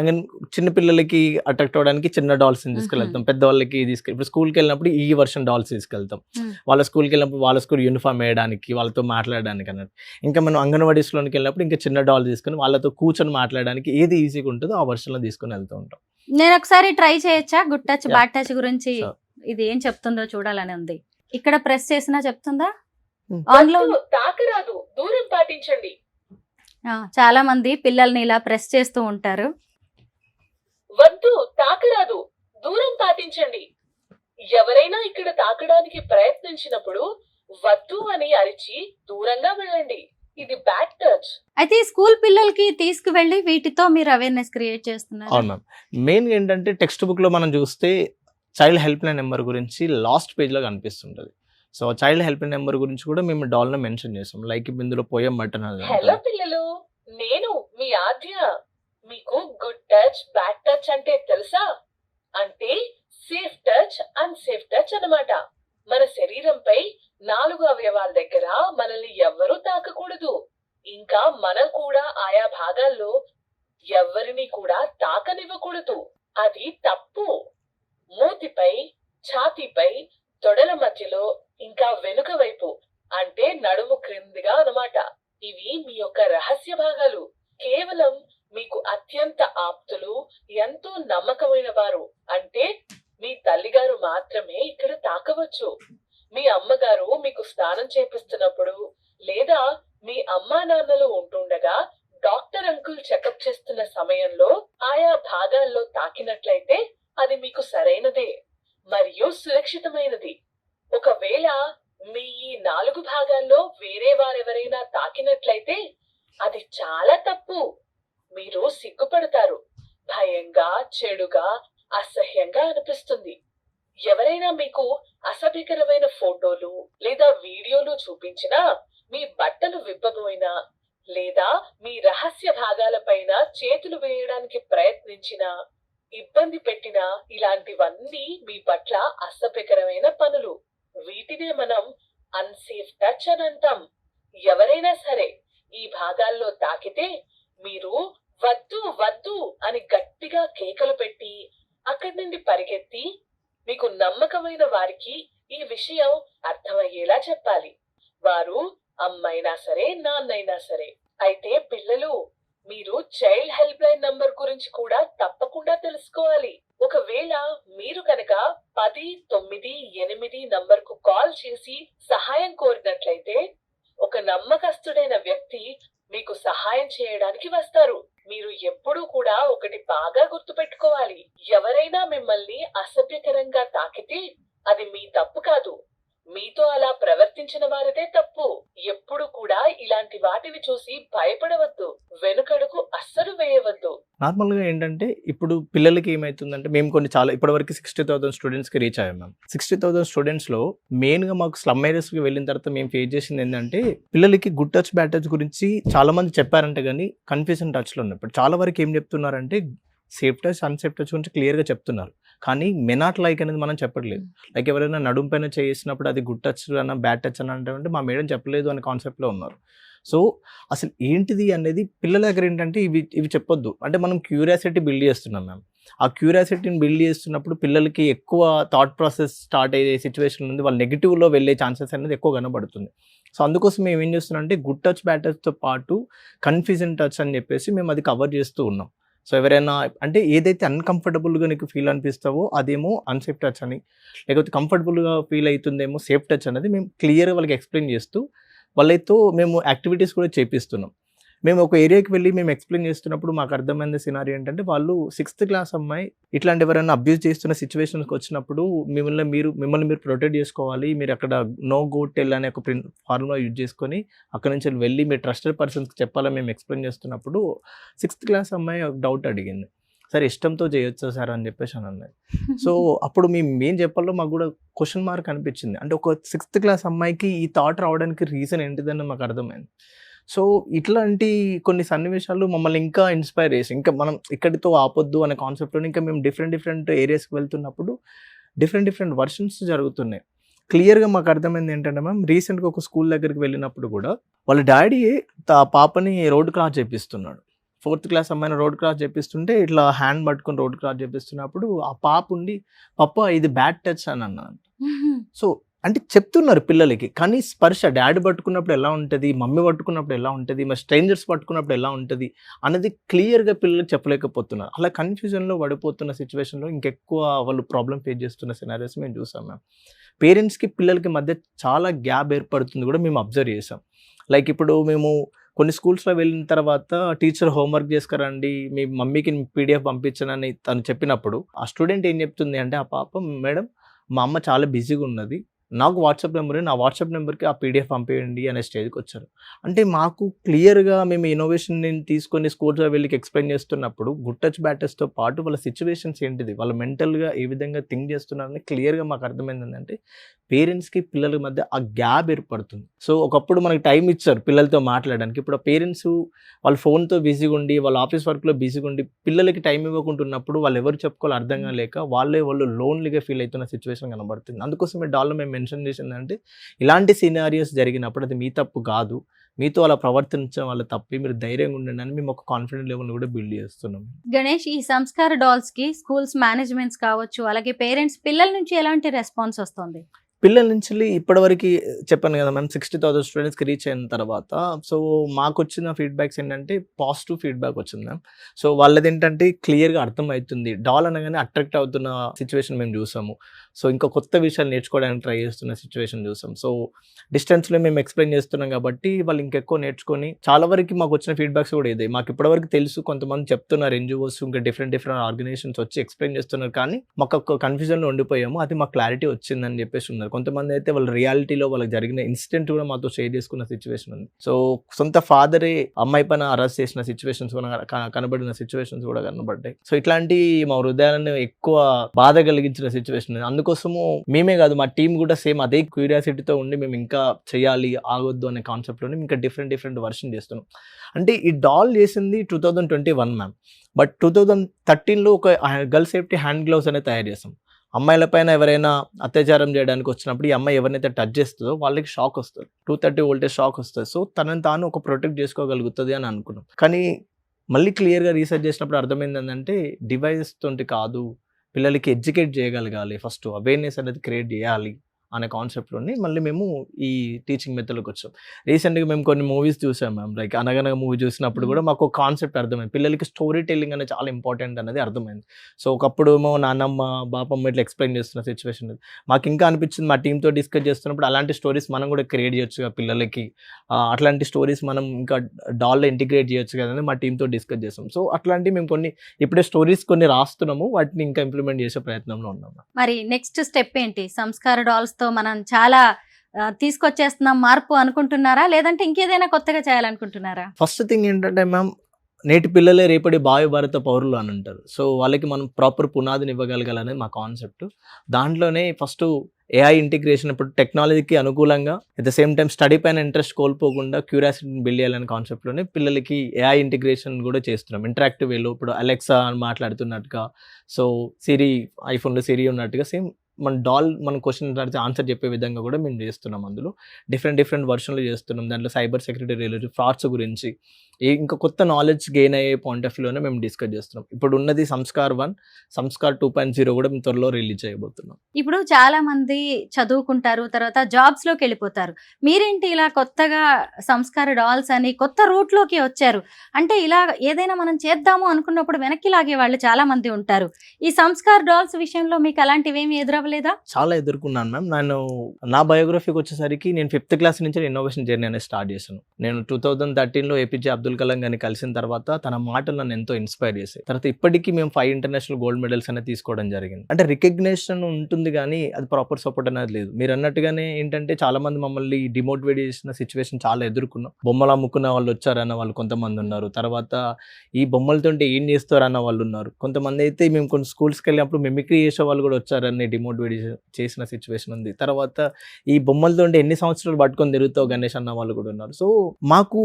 చిన్న పిల్లలకి అట్రాక్ట్ అవ్వడానికి చిన్న డాల్స్ తీసుకెళ్తాం, పెద్దవాళ్ళకి ఇప్పుడు స్కూల్కి వెళ్ళినప్పుడు ఈ వర్షన్ డాల్స్ తీసుకెళ్తాం, వాళ్ళ స్కూల్కి వెళ్ళినప్పుడు వాళ్ళ స్కూల్ యూనిఫామ్ వేయడానికి వాళ్ళతో మాట్లాడడానికి అన్నట్టు. ఇంకా మనం అంగన్వాడీస్లోకి వెళ్ళినప్పుడు ఇంకా చిన్న డాల్ తీసుకొని వాళ్ళతో కూర్చొని మాట్లాడడానికి ఏది ఈజీగా ఉంటుందో ఆ వర్షన్లో తీసుకొని వెళ్తూ ఉంటాం. నేను ఒకసారి ట్రై చేయొచ్చా? Good touch Yeah. Bad touch గురించి Sure. ఇది ఏం చెప్తుందో చూడాలని ఉంది. ఇక్కడ ప్రెస్ చేసినా చెప్తుందా? ఆన్ లో వద్దు, తాకరాదు, దూరం పాటించండి. చాలా మంది పిల్లల్ని ఇలా ప్రెస్ చేస్తూ ఉంటారు. వద్దు, తాకరాదు, దూరం పాటించండి. ఎవరైనా ఇక్కడ తాకడానికి ప్రయత్నించినప్పుడు వద్దు అని అరిచి దూరంగా వెళ్ళండి. ఇది బ్యాడ్ టచ్. అయితే ఈ స్కూల్ పిల్లలకి తీసుకువెళ్ళి వీటితో మీరు అవేర్నెస్ క్రియేట్ చేస్తున్నారు. అవును మ్యామ్. మెయిన్గా ఏంటంటే టెక్స్ట్ బుక్లో మనం చూస్తే చైల్డ్ హెల్ప్ లైన్ నెంబర్ గురించి లాస్ట్ పేజ్లో కనిపిస్తుంటుంది. So child help line number గురించి కూడా మేము డాల్లో మెన్షన్ చేస్తాం. లైక్ ఇందులో పోయం బటన్ అది హలో పిల్లలు, నేను మీ ఆద్య. మీకు గుడ్ టచ్ బ్యాడ్ టచ్ అంటే తెలుసా? అంటే సేఫ్ టచ్ అన్సేఫ్ టచ్ అన్నమాట. మన శరీరంపై 4 అవయవాల దగ్గర మనల్ని ఎవ్వరూ తాకకూడదు. ఇంకా మనం కూడా ఆయా భాగాల్లో ఎవ్వరిని కూడా తాకనివ్వకూడదు. అది తప్పు. మూతిపై, ఛాతీపై, తొడల మధ్యలో, ఇంకా వెనుక వైపు అంటే నడుము క్రిందిగా అన్నమాట. ఇవి మీ యొక్క రహస్య భాగాలు. కేవలం మీకు అత్యంత ఆప్తులు, ఎంతో నమ్మకమైన వారు అంటే మీ తల్లిగారు మాత్రమే ఇక్కడ తాకవచ్చు. మీ అమ్మగారు మీకు స్నానం చేపిస్తున్నప్పుడు, లేదా మీ అమ్మా నాన్నలు ఉంటుండగా డాక్టర్ అంకుల్ చెకప్ చేస్తున్న సమయంలో ఆయా భాగాల్లో తాకినట్లయితే అది మీకు సరైనదే మరియు సురక్షితమైనది. ఒకవేళ మీ ఈ 4 భాగాల్లో వేరే వారెవరైనా తాకినట్లయితే అది చాలా తప్పు. మీరు సిగ్గుపడతారు. భయంగా, చెడుగా, అసహ్యంగా అనిపిస్తుంది. ఎవరైనా మీకు అసభ్యకరమైన ఫోటోలు లేదా వీడియోలు చూపించినా, మీ బట్టలు విప్పబోయినా, లేదా మీ రహస్య భాగాలపైన చేతులు వేయడానికి ప్రయత్నించినా, ఇబ్బంది పెట్టినా, ఇలాంటివన్నీ మీ పట్ల అసభ్యకరమైన పనులు. వీటినే మనం అన్సేఫ్ టచ్ అని అంటాం. ఎవరైనా సరే ఈ భాగాల్లో తాకితే మీరు వద్దు వద్దు అని గట్టిగా కేకలు పెట్టి అక్కడి నుండి పరిగెత్తి మీకు నమ్మకమైన వారికి ఈ విషయం అర్థమయ్యేలా చెప్పాలి. వారు అమ్మైనా సరే, నాన్నైనా సరే. అయితే పిల్లలు, మీరు చైల్డ్ హెల్ప్ లైన్ నంబర్ గురించి కూడా తప్పకుండా తెలుసుకోవాలి. ఒకవేళ మీరు కనుక 1098 నంబర్కు కాల్ చేసి సహాయం కోరినట్లయితే ఒక నమ్మకస్తుడైన వ్యక్తి మీకు సహాయం చేయడానికి వస్తారు. మీరు ఎప్పుడూ కూడా ఒకటి బాగా గుర్తుపెట్టుకోవాలి. ఎవరైనా మిమ్మల్ని అసభ్యకరంగా తాకితే అది మీ తప్పు కాదు, మీతో అలా ప్రవర్తించిన వారిదే తప్పు. ఎప్పుడు కూడా ఇలాంటి వాటిని చూసి భయపడవద్దు, వెనుకడుగు అస్సలు వేయవద్దు. నార్మల్గా ఏంటంటే ఇప్పుడు పిల్లలకి ఏమవుతుందంటే మేము కొన్ని చాలా ఇప్పటివరకు 60,000 స్టూడెంట్స్కి రీచ్ అయ్యాం మ్యామ్. 60,000 స్టూడెంట్స్లో మెయిన్గా మాకు స్లమ్ ఏరియాస్కి వెళ్ళిన తర్వాత మేము ఫేస్ చేసింది ఏంటంటే పిల్లలకి గుడ్ టచ్ బ్యాడ్ టచ్ గురించి చాలా మంది చెప్పారంటే కానీ కన్ఫ్యూజన్ టచ్లో ఉన్నప్పుడు చాలా వరకు ఏం చెప్తున్నారంటే సేఫ్ టచ్ అన్సేఫ్ టచ్ గురించి క్లియర్గా చెప్తున్నారు, కానీ మెనాట్ లైక్ అనేది మనం చెప్పట్లేదు. లైక్ ఎవరైనా నడుము పైన చేసినప్పుడు అది గుడ్ టచ్ అన్న బ్యాడ్ టచ్ అని అంటే మా మేడం చెప్పలేదు అనే కాన్సెప్ట్లో ఉన్నారు. సో అసలు ఏంటిది అనేది పిల్లల దగ్గర ఏంటంటే ఇవి చెప్పొద్దు అంటే మనం క్యూరియాసిటీ బిల్డ్ చేస్తున్నాం మ్యామ్. ఆ క్యూరియాసిటీని బిల్డ్ చేస్తున్నప్పుడు పిల్లలకి ఎక్కువ థాట్ ప్రాసెస్ స్టార్ట్ అయ్యే సిచ్యువేషన్ ఉంది, వాళ్ళు నెగిటివ్లో వెళ్ళే ఛాన్సెస్ అనేది ఎక్కువ కనబడుతుంది. సో అందుకోసం మేము ఏం చేస్తున్నాం అంటే గుడ్ టచ్ బ్యాడ్ టచ్తో పాటు కన్ఫ్యూజన్ టచ్ అని చెప్పేసి మేము అది కవర్ చేస్తూ ఉన్నాం. సో ఎవరైనా అంటే ఏదైతే అన్కంఫర్టబుల్గా నీకు ఫీల్ అనిపిస్తావో అదేమో అన్సేఫ్ టచ్ అని, లేకపోతే కంఫర్టబుల్గా ఫీల్ అవుతుందేమో సేఫ్ టచ్ అనేది మేము క్లియర్గా వాళ్ళకి ఎక్స్ప్లెయిన్ చేస్తూ వాళ్ళతో మేము యాక్టివిటీస్ కూడా చేపిస్తున్నాం. మేము ఒక ఏరియాకి వెళ్ళి మేము ఎక్స్ప్లెయిన్ చేస్తున్నప్పుడు మాకు అర్థమైన సినారీ ఏంటంటే వాళ్ళు 6th క్లాస్ అమ్మాయి ఇట్లాంటి ఎవరైనా అబ్యూస్ చేస్తున్న సిచ్యువేషన్స్కి వచ్చినప్పుడు మిమ్మల్ని మీరు ప్రొటెక్ట్ చేసుకోవాలి, మీరు అక్కడ నో గో టెల్ అనే ఒక ఫార్ములా యూజ్ చేసుకొని అక్కడ నుంచి వెళ్ళి మీరు ట్రస్టెడ్ పర్సన్స్కి చెప్పాలని మేము ఎక్స్ప్లెయిన్ చేస్తున్నప్పుడు 6th క్లాస్ అమ్మాయి ఒక డౌట్ అడిగింది. సార్ ఇష్టంతో చేయొచ్చా సార్ అని చెప్పేసి అని అన్నది. సో అప్పుడు మేము ఏం చెప్పాలో మాకు కూడా క్వశ్చన్ మార్క్ అనిపించింది. అంటే ఒక 6th క్లాస్ అమ్మాయికి ఈ థాట్ రావడానికి రీజన్ ఏంటిదని మాకు అర్థమైంది. సో ఇట్లాంటి కొన్ని సన్నివేశాలు మమ్మల్ని ఇంకా ఇన్స్పైర్ చేసి ఇంకా మనం ఇక్కడితో ఆపొద్దు అనే కాన్సెప్ట్లో ఇంకా మేము డిఫరెంట్ ఏరియాస్కి వెళ్తున్నప్పుడు డిఫరెంట్ వర్షన్స్ జరుగుతున్నాయి. క్లియర్గా మాకు అర్థమైంది ఏంటంటే మ్యామ్, రీసెంట్గా ఒక స్కూల్ దగ్గరికి వెళ్ళినప్పుడు కూడా వాళ్ళ డాడీ పాపని రోడ్ క్రాస్ చేపిస్తున్నాడు. 4th క్లాస్ అమ్మాయిని రోడ్ క్రాస్ చేపిస్తుంటే ఇట్లా హ్యాండ్ పట్టుకొని రోడ్ క్రాస్ చేపిస్తున్నప్పుడు ఆ పాప ఉండి పప్ప ఇది బ్యాడ్ టచ్ అని అన్నాడు. సో అంటే చెప్తున్నారు పిల్లలకి, కానీ స్పర్శ డాడీ పట్టుకున్నప్పుడు ఎలా ఉంటుంది, మమ్మీ పట్టుకున్నప్పుడు ఎలా ఉంటుంది, మరి స్ట్రేంజర్స్ పట్టుకున్నప్పుడు ఎలా ఉంటుంది అనేది క్లియర్గా పిల్లలకు చెప్పలేకపోతున్నారు. అలా కన్ఫ్యూజన్లో పడిపోతున్న సిచ్యువేషన్లో ఇంకెక్కువ వాళ్ళు ప్రాబ్లం ఫేస్ చేస్తున్న సినారియోస్ మేము చూసాం మ్యామ్. పేరెంట్స్కి పిల్లలకి మధ్య చాలా గ్యాప్ ఏర్పడుతుంది కూడా మేము అబ్జర్వ్ చేసాం. లైక్ ఇప్పుడు మేము కొన్ని స్కూల్స్లో వెళ్ళిన తర్వాత టీచర్ హోంవర్క్ చేసుకురండి, మీ మమ్మీకి PDF పంపించనని తను చెప్పినప్పుడు ఆ స్టూడెంట్ ఏం చెప్తుంది అంటే, ఆ పాప మేడం మా అమ్మ చాలా బిజీగా ఉన్నది, నాకు వాట్సాప్ నెంబర్, నా వాట్సాప్ నెంబర్కి ఆ PDF పంపించండి అనే స్టేజ్కి వచ్చారు. అంటే మాకు క్లియర్గా మేము ఇన్నోవేషన్ని తీసుకొని స్కూల్స్లో వెళ్ళి ఎక్స్ప్లెయిన్ చేస్తున్నప్పుడు గుడ్ టచ్ బ్యాడ్ టచ్తో పాటు వాళ్ళ సిచ్యువేషన్స్ ఏంటిది, వాళ్ళ మెంటల్గా ఏ విధంగా థింక్ చేస్తున్నారని క్లియర్గా మాకు అర్థమైంది. ఏంటంటే పేరెంట్స్కి పిల్లల మధ్య ఆ గ్యాప్ ఏర్పడుతుంది. సో ఒకప్పుడు మనకి టైం ఇచ్చారు పిల్లలతో మాట్లాడడానికి, ఇప్పుడు ఆ పేరెంట్స్ వాళ్ళ ఫోన్తో బిజీగా ఉండి వాళ్ళ ఆఫీస్ వర్క్లో బిజీగా ఉండి పిల్లలకి టైం ఇవ్వకుంటున్నప్పుడు వాళ్ళు ఎవరు చెప్పుకోవాలి అర్థం కాలేక వాళ్ళు లోన్లీగా ఫీల్ అవుతున్న సిచ్యువేషన్ కనబడుతుంది. అందుకోసం డాల్లో మేము మెన్షన్ చేసిందంటే ఇలాంటి సినారియోస్ జరిగినప్పుడు అది మీ తప్పు కాదు, మీతో అలా ప్రవర్తించడం వల్ల తప్పి, మీరు ధైర్యంగా ఉండండి అని మేము ఒక కాన్ఫిడెంట్ లెవెల్ కూడా బిల్డ్ చేస్తున్నాం. గణేష్, ఈ సంస్కార డాల్స్ కి స్కూల్స్ మేనేజ్మెంట్స్ కావచ్చు, అలాగే పేరెంట్స్ పిల్లల నుంచి ఎలాంటి రెస్పాన్స్ వస్తుంది? పిల్లల నుంచి ఇప్పటివరకు చెప్పాను కదా మ్యామ్, 60,000 స్టూడెంట్స్కి రీచ్ అయిన తర్వాత సో మాకు వచ్చిన ఫీడ్బ్యాక్స్ ఏంటంటే పాజిటివ్ ఫీడ్బ్యాక్ వచ్చింది మ్యామ్. సో వాళ్ళది ఏంటంటే క్లియర్గా అర్థమవుతుంది, డాల్ అనగానే అట్రాక్ట్ అవుతున్న సిచ్యువేషన్ మేము చూసాము. సో ఇంకా కొత్త విషయాలు నేర్చుకోవడానికి ట్రై చేస్తున్న సిచ్యువేషన్ చూసాం. సో డిస్టెన్స్లో మేము ఎక్స్ప్లెయిన్ చేస్తున్నాం కాబట్టి వాళ్ళు ఇంకెక్కువ నేర్చుకొని చాలా వరకు మాకు వచ్చిన ఫీడ్బ్యాక్స్ కూడా ఇదే. మాకు ఇప్పటివరకు తెలుసు, కొంతమంది చెప్తున్నారు NGOs ఇంకా డిఫరెంట్ ఆర్గనైజేషన్స్ వచ్చి ఎక్స్ప్లెయిన్ చేస్తున్నారు, కానీ మాకు ఒక కన్ఫ్యూజన్లో ఉండిపోయాము. అది మాకు క్లారిటీ వచ్చిందని చెప్పేసి ఉన్నారు. కొంతమంది అయితే వాళ్ళ రియాలిటీలో వాళ్ళకి జరిగిన ఇన్సిడెంట్ కూడా మాతో షేర్ చేసుకున్న సిచ్యువేషన్ ఉంది. సో సొంత ఫాదరే అమ్మాయి పైన అరెస్ట్ చేసిన సిచ్యువేషన్స్ కనబడిన సిచ్యువేషన్స్ కూడా కనబడ్డాయి. సో ఇట్లాంటి మా హృదయాలను ఎక్కువ బాధ కలిగించిన సిచ్యువేషన్. అందుకోసము మేమే కాదు, మా టీం కూడా సేమ్ అదే క్యూరియాసిటీతో ఉండి మేము ఇంకా చేయాలి, ఆగొద్దు అనే కాన్సెప్ట్లోనే ఇంకా డిఫరెంట్ వర్షన్ చేస్తున్నాం. అంటే ఈ డాల్ చేసింది 2021 మ్యామ్, బట్ 2013లో ఒక గర్ల్ సేఫ్టీ హ్యాండ్ గ్లౌస్ అనేది తయారు చేస్తాం. అమ్మాయిల పైన ఎవరైనా అత్యాచారం చేయడానికి వచ్చినప్పుడు ఈ అమ్మాయి ఎవరినైతే టచ్ చేస్తుందో వాళ్ళకి షాక్ వస్తుంది, 230 వోల్టేజ్ షాక్ వస్తుంది. సో తనని తాను ఒక ప్రొటెక్ట్ చేసుకోగలుగుతుంది అని అనుకున్నాం. కానీ మళ్ళీ క్లియర్గా రీసెర్చ్ చేసినప్పుడు అర్థమైంది ఏంటంటే డివైస్ తోటి కాదు, పిల్లలకి ఎడ్యుకేట్ చేయగలగాలి, ఫస్ట్ అవేర్నెస్ అనేది క్రియేట్ చేయాలి అనే కాన్సెప్ట్లోని మళ్ళీ మేము ఈ టీచింగ్ మెథడ్లోకి వచ్చాం. రీసెంట్గా మేము కొన్ని మూవీస్ చూసాం మ్యామ్, లైక్ అనగనగా మూవీ చూసినప్పుడు కూడా మాకు ఒక కాన్సెప్ట్ అర్థమైంది, పిల్లలకి స్టోరీ టెల్లింగ్ అనేది చాలా ఇంపార్టెంట్ అనేది అర్థమైంది. సో ఒకప్పుడు ఏమో నాన్నమ్మ బాపమ్మ ఇట్లా ఎక్స్ప్లెయిన్ చేస్తున్న సిచ్యువేషన్ మాకు ఇంకా అనిపించింది, మా టీంతో డిస్కస్ చేస్తున్నప్పుడు అలాంటి స్టోరీస్ మనం కూడా క్రియేట్ చేయొచ్చు పిల్లలకి, అట్లాంటి స్టోరీస్ మనం ఇంకా డాల్లో ఇంటిగ్రేట్ చేయొచ్చు కదని మా టీంతో డిస్కస్ చేస్తాం. సో అట్లాంటివి మేము కొన్ని ఇప్పుడే స్టోరీస్ కొన్ని రాస్తున్నాము, వాటిని ఇంకా ఇంప్లిమెంట్ చేసే ప్రయత్నంలో ఉన్నాము. మరి నెక్స్ట్ స్టెప్ ఏంటి? సంస్కార డాల్స్ తో మనం చాలా తీసుకొచ్చేస్తున్నాం మార్పు అనుకుంటున్నారా, లేదంటే ఇంకేదైనా కొత్తగా చేయాలనుకుంటున్నారా? ఫస్ట్ థింగ్ ఏంటంటే మ్యామ్, నేటి పిల్లలే రేపటి భావి భారత పౌరులు అని అంటారు. సో వాళ్ళకి మనం ప్రాపర్ పునాదిని ఇవ్వగలగాలనేది మా కాన్సెప్ట్. దాంట్లోనే ఫస్ట్ AI ఇంటిగ్రేషన్, ఇప్పుడు టెక్నాలజీకి అనుకూలంగా at the same time study పైన ఇంట్రెస్ట్ కోల్పోకుండా క్యూరియాసిటీని బిల్డ్ చేయాలనే కాన్సెప్ట్లోనే పిల్లలకి AI ఇంటిగ్రేషన్ కూడా చేస్తున్నాం. ఇంటరాక్టివ్ వేలో ఇప్పుడు అలెక్సా అని మాట్లాడుతున్నట్టుగా, సో సిరి, ఐఫోన్లో సిరి ఉన్నట్టుగా సేమ్ మన డాల్ మన క్వశ్చన్ అడిగితే ఆన్సర్ చెప్పే విధంగా కూడా మేము చేస్తున్నాం. అందులో డిఫరెంట్ వర్షన్లు చేస్తున్నాం. దాంట్లో సైబర్ సెక్యూరిటీ రిలేటెడ్ ఫ్రాడ్స్ గురించి ఇంకా కొత్త నాలెడ్జ్ గెయిన్ అయ్యే పాయింట్ ఆఫ్ వ్యూలోనే మేము డిస్కస్ చేస్తున్నాం. ఇప్పుడు ఉన్నది సంస్కార్ 1, సంస్కార్ 2.0 కూడా మేము త్వరలో రిలీజ్ చేయబోతున్నాం. ఇప్పుడు చాలా మంది చదువుకుంటారు, తర్వాత జాబ్స్ లోకి వెళ్ళిపోతారు. మీరేంటి ఇలా కొత్తగా సంస్కార డాల్స్ అని కొత్త రూట్ లోకి వచ్చారు? అంటే ఇలా ఏదైనా మనం చేద్దాము అనుకున్నప్పుడు వెనక్కి లాగే వాళ్ళు చాలా మంది ఉంటారు. ఈ సంస్కార డాల్స్ విషయంలో మీకు అలాంటివి ఏమి ఎదురవ్వలేదు? అవ్వలేదా? చాలా ఎదుర్కొన్నాను మ్యామ్. నా బయోగ్రఫీకి వచ్చేసరికి నేను 5th క్లాస్ నుంచి ఇన్నోవేషన్ జర్నీ అనేది స్టార్ట్ చేశాను. నేను 2013లో ఏపీజే అబ్దుల్ కలాం గారిని కలిసిన తర్వాత తన మాటలు నన్ను ఎంతో ఇన్స్పైర్ చేశాయి. తర్వాత ఇప్పటికీ మేము 5 ఇంటర్నేషనల్ గోల్డ్ మెడల్స్ అనేది తీసుకోవడం జరిగింది. అంటే రికగ్నేషన్ ఉంటుంది కానీ అది ప్రాపర్ సపోర్ట్ అనేది లేదు. మీరు అన్నట్టుగానే ఏంటంటే చాలా మంది మమ్మల్ని డిమోటివేట్ చేసిన సిచ్యువేషన్ చాలా ఎదుర్కొన్నాం. బొమ్మలు అమ్ముకున్న వాళ్ళు వచ్చారన్న వాళ్ళు కొంతమంది ఉన్నారు. తర్వాత ఈ బొమ్మలతో ఏం చేస్తారన్న వాళ్ళు ఉన్నారు. కొంతమంది అయితే మేము కొన్ని స్కూల్స్కి వెళ్ళినప్పుడు మిమిక్రీ చేసే వాళ్ళు కూడా వచ్చారని డిమోటివేట్ చేసిన సిచ్యువేషన్ ఉంది. తర్వాత ఈ బొమ్మలతో ఎన్ని సంవత్సరాలు పట్టుకొని తిరుగుతావు గణేష్ అన్న వాళ్ళు కూడా ఉన్నారు. సో మాకు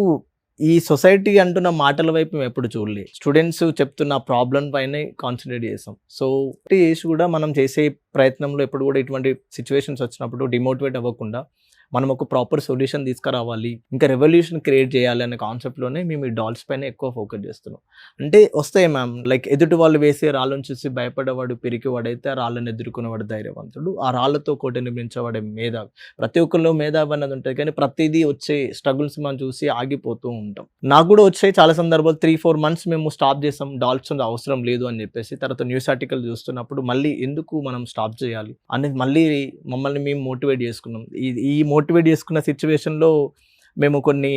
ఈ సొసైటీ అంటున్న మాటల వైపు మేము ఎప్పుడు చూడలేదు. స్టూడెంట్స్ చెప్తున్న ప్రాబ్లం పైనే కాన్సన్ట్రేట్ చేస్తాం. సో చేసి కూడా మనం చేసే ప్రయత్నంలో ఎప్పుడు కూడా ఇటువంటి సిచ్యువేషన్స్ వచ్చినప్పుడు డిమోటివేట్ అవ్వకుండా మనం ఒక ప్రాపర్ సొల్యూషన్ తీసుకురావాలి, ఇంకా రెవల్యూషన్ క్రియేట్ చేయాలి అనే కాన్సెప్ట్లోనే మేము ఈ డాల్స్ పైన ఎక్కువ ఫోకస్ చేస్తున్నాం. అంటే వస్తాయి మ్యామ్, లైక్ ఎదుటి వాళ్ళు వేసే రాళ్ళను చూసి భయపడేవాడు పిరికివాడైతే ఆ రాళ్ళని ఎదుర్కొనేవాడు ధైర్యవంతుడు, ఆ రాళ్ళతో కోట నిర్మించేవాడే మేధావి. ప్రతి ఒక్కరిలో మేధావి అన్నది ఉంటుంది కానీ ప్రతిదీ వచ్చే స్ట్రగుల్స్ మనం చూసి ఆగిపోతూ ఉంటాం. నాకు కూడా వచ్చాయి చాలా సందర్భాలు. 3-4 months మేము స్టాప్ చేసాం, డాల్స్ అవసరం లేదు అని చెప్పేసి. తర్వాత న్యూస్ ఆర్టికల్ చూస్తున్నప్పుడు మళ్ళీ ఎందుకు మనం స్టాప్ చేయాలి అనేది మళ్ళీ మమ్మల్ని మేము మోటివేట్ చేసుకున్నాం. ఈ మోటివేట్ చేసుకున్న సిచ్యువేషన్లో మేము కొన్ని